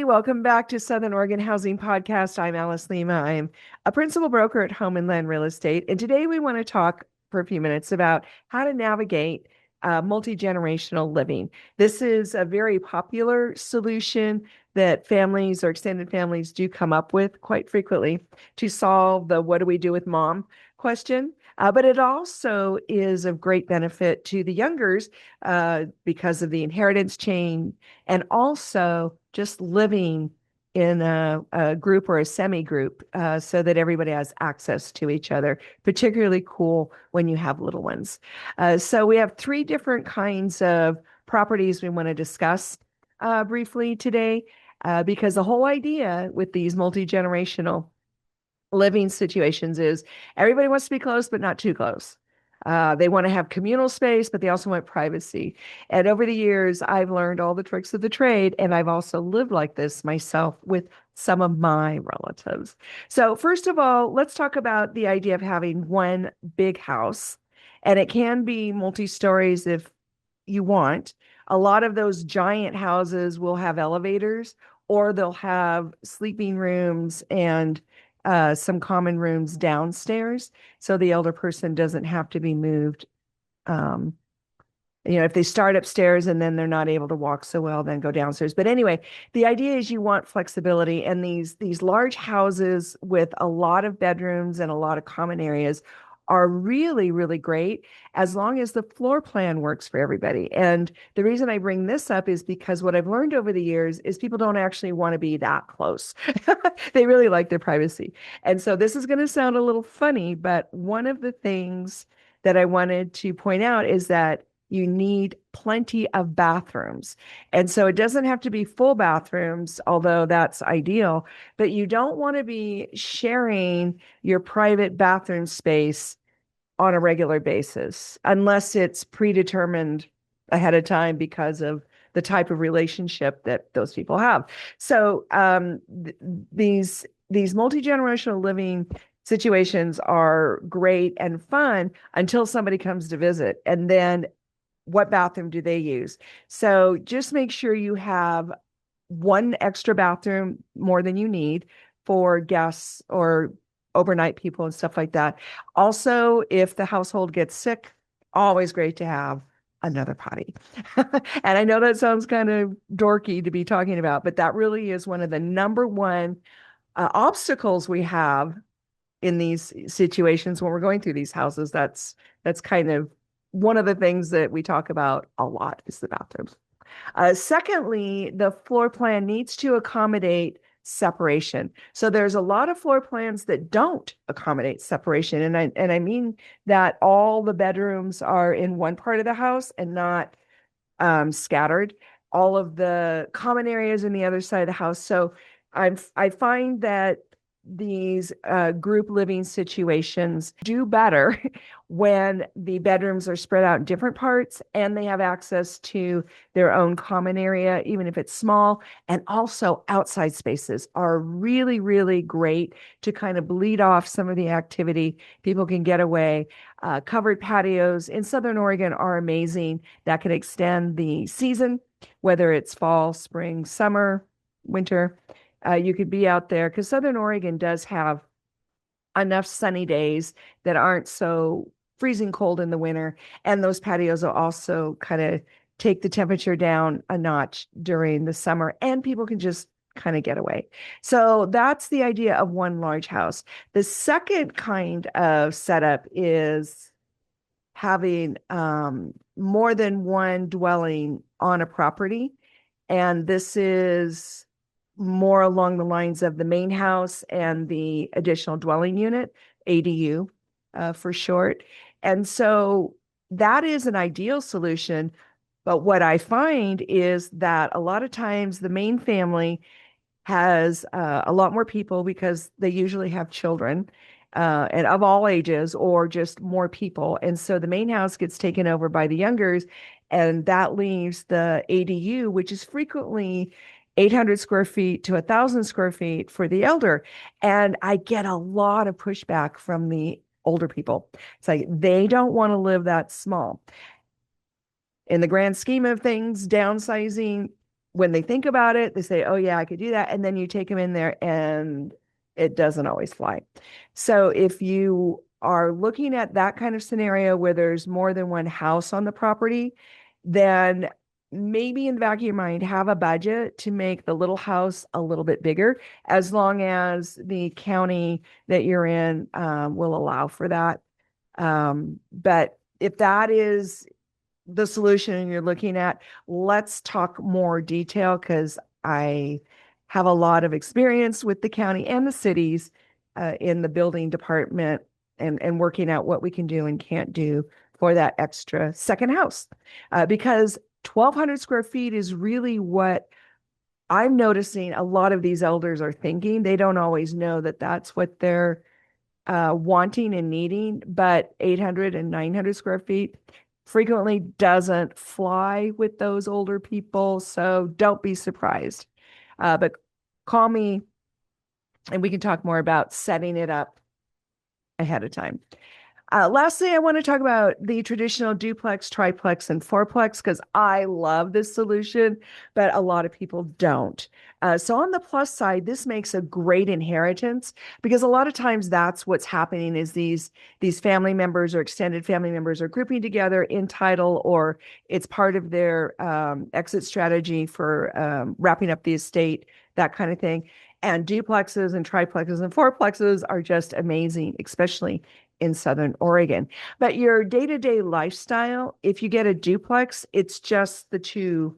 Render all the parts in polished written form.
welcome back to Southern Oregon Housing Podcast. I'm Alice Lema. I'm a principal broker at Home and Land Real Estate. And today we want to talk for a few minutes about how to navigate multi-generational living. This is a very popular solution that families or extended families do come up with quite frequently to solve the what do we do with mom question. But it also is of great benefit to the youngers because of the inheritance chain and also just living in a group or a semi-group so that everybody has access to each other, particularly cool when you have little ones. So we have three different kinds of properties we want to discuss briefly today because the whole idea with these multi-generational living situations is everybody wants to be close, but not too close. They want to have communal space, but they also want privacy. And over the years, I've learned all the tricks of the trade, and I've also lived like this myself with some of my relatives. So first of all, let's talk about the idea of having one big house, and it can be multi-stories if you want. A lot of those giant houses will have elevators, or they'll have sleeping rooms and some common rooms downstairs, so the elder person doesn't have to be moved. Um, if they start upstairs and then they're not able to walk so well, then go downstairs. But anyway, the idea is you want flexibility, and these large houses with a lot of bedrooms and a lot of common areas are really, really great as long as the floor plan works for everybody. And the reason I bring this up is because what I've learned over the years is people don't actually want to be that close. They really like their privacy. And so this is going to sound a little funny, but one of the things that I wanted to point out is that you need plenty of bathrooms. And so it doesn't have to be full bathrooms, although that's ideal, but you don't want to be sharing your private bathroom space on a regular basis, unless it's predetermined ahead of time because of the type of relationship that those people have. So these multi-generational living situations are great and fun until somebody comes to visit. And then what bathroom do they use? So just make sure you have one extra bathroom more than you need for guests or overnight people and stuff like that. Also, if the household gets sick, always great to have another potty. And I know that sounds kind of dorky to be talking about, but that really is one of the number one obstacles we have in these situations when we're going through these houses. That's kind of one of the things that we talk about a lot is the bathrooms. Secondly, the floor plan needs to accommodate separation. So there's a lot of floor plans that don't accommodate separation. And I mean that all the bedrooms are in one part of the house and not scattered. All of the common areas in the other side of the house. So I find that these group living situations do better when the bedrooms are spread out in different parts and they have access to their own common area, even if it's small. And also outside spaces are really, really great to kind of bleed off some of the activity. People can get away. Covered patios in Southern Oregon are amazing. That can extend the season, whether it's fall, spring, summer, winter. You could be out there because Southern Oregon does have enough sunny days that aren't so freezing cold in the winter. And those patios will also kind of take the temperature down a notch during the summer, and people can just kind of get away. So that's the idea of one large house. The second kind of setup is having more than one dwelling on a property. And this is more along the lines of the main house and the additional dwelling unit, ADU for short. And so that is an ideal solution. But what I find is that a lot of times the main family has a lot more people because they usually have children and of all ages or just more people. And so the main house gets taken over by the youngers, and that leaves the ADU, which is frequently 800 square feet to 1,000 square feet for the elder. And I get a lot of pushback from the older people. It's like they don't want to live that small. In the grand scheme of things, downsizing when they think about it, they say, oh yeah, I could do that. And then you take them in there and it doesn't always fly. So if you are looking at that kind of scenario where there's more than one house on the property, then maybe in the back of your mind, have a budget to make the little house a little bit bigger, as long as the county that you're in will allow for that. But if that is the solution you're looking at, let's talk more detail, because I have a lot of experience with the county and the cities in the building department, and working out what we can do and can't do for that extra second house. Because 1,200 square feet is really what I'm noticing a lot of these elders are thinking. They don't always know that that's what they're wanting and needing, but 800 and 900 square feet frequently doesn't fly with those older people. So don't be surprised. But call me and we can talk more about setting it up ahead of time. Lastly, I want to talk about the traditional duplex, triplex, and fourplex, because I love this solution, but a lot of people don't. So on the plus side, this makes a great inheritance, because a lot of times that's what's happening is these family members or extended family members are grouping together in title, or it's part of their exit strategy for wrapping up the estate, that kind of thing. And duplexes and triplexes and fourplexes are just amazing, especially in Southern Oregon. But your day-to-day lifestyle, if you get a duplex, it's just the two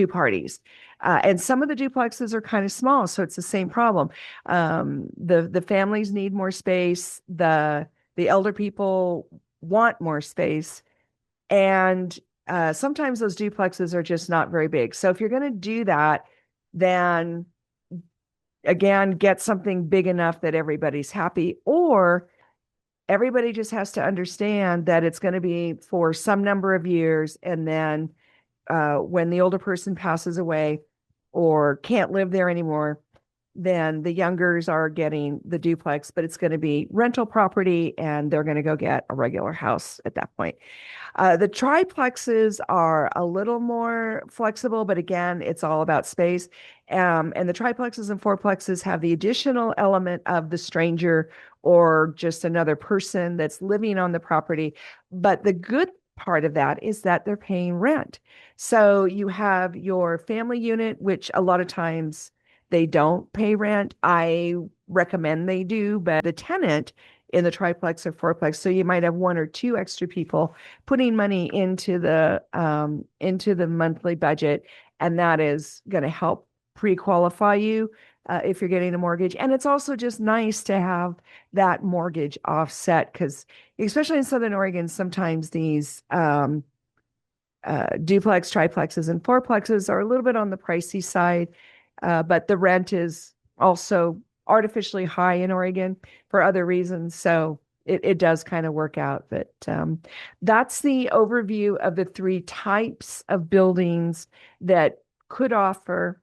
parties. And some of the duplexes are kind of small, so it's the same problem. The families need more space. The elder people want more space, and sometimes those duplexes are just not very big. So if you're going to do that, then again, get something big enough that everybody's happy, or everybody just has to understand that it's going to be for some number of years. And then when the older person passes away or can't live there anymore, then the youngers are getting the duplex, but it's going to be rental property and they're going to go get a regular house at that point. The triplexes are a little more flexible, but again, it's all about space. And the triplexes and fourplexes have the additional element of the stranger or just another person that's living on the property. But the good part of that is that they're paying rent. So you have your family unit, which a lot of times they don't pay rent. I recommend they do, but the tenant in the triplex or fourplex, so you might have one or two extra people putting money into the monthly budget, and that is going to help pre-qualify you if you're getting a mortgage. And it's also just nice to have that mortgage offset, because especially in Southern Oregon, sometimes these duplex, triplexes, and fourplexes are a little bit on the pricey side, but the rent is also artificially high in Oregon for other reasons. So it does kind of work out. But that's the overview of the three types of buildings that could offer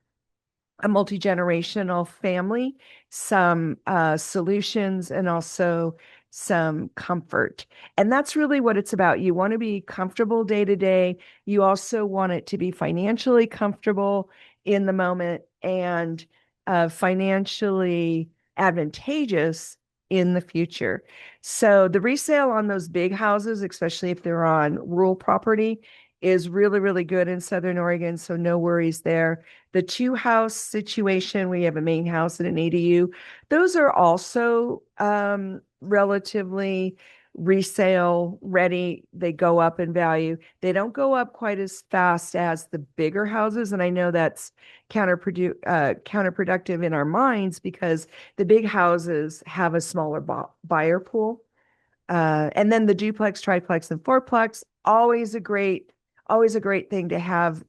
a multi-generational family some solutions and also some comfort. And that's really what it's about. You want to be comfortable day to day. You also want it to be financially comfortable in the moment and financially advantageous in the future. So the resale on those big houses, especially if they're on rural property, is really, really good in Southern Oregon. So no worries there. The two house situation, we have a main house and an ADU. Those are also relatively resale ready. They go up in value. They don't go up quite as fast as the bigger houses. And I know that's counterproductive in our minds, because the big houses have a smaller buyer pool. And then the duplex, triplex, and fourplex, always a great thing to have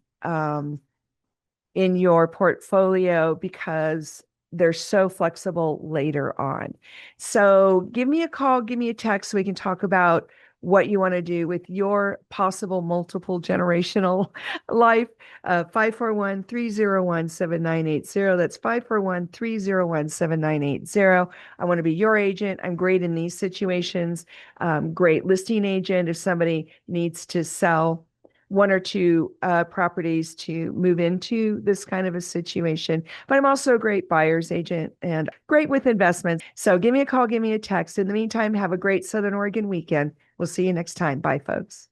in your portfolio, because they're so flexible later on. So give me a call, give me a text, so we can talk about what you want to do with your possible multiple generational life. 541-301-7980. That's 541-301-7980. I want to be your agent. I'm great in these situations. Great listing agent if somebody needs to sell one or two properties to move into this kind of a situation. But I'm also a great buyer's agent and great with investments. So give me a call, give me a text. In the meantime, have a great Southern Oregon weekend. We'll see you next time. Bye, folks.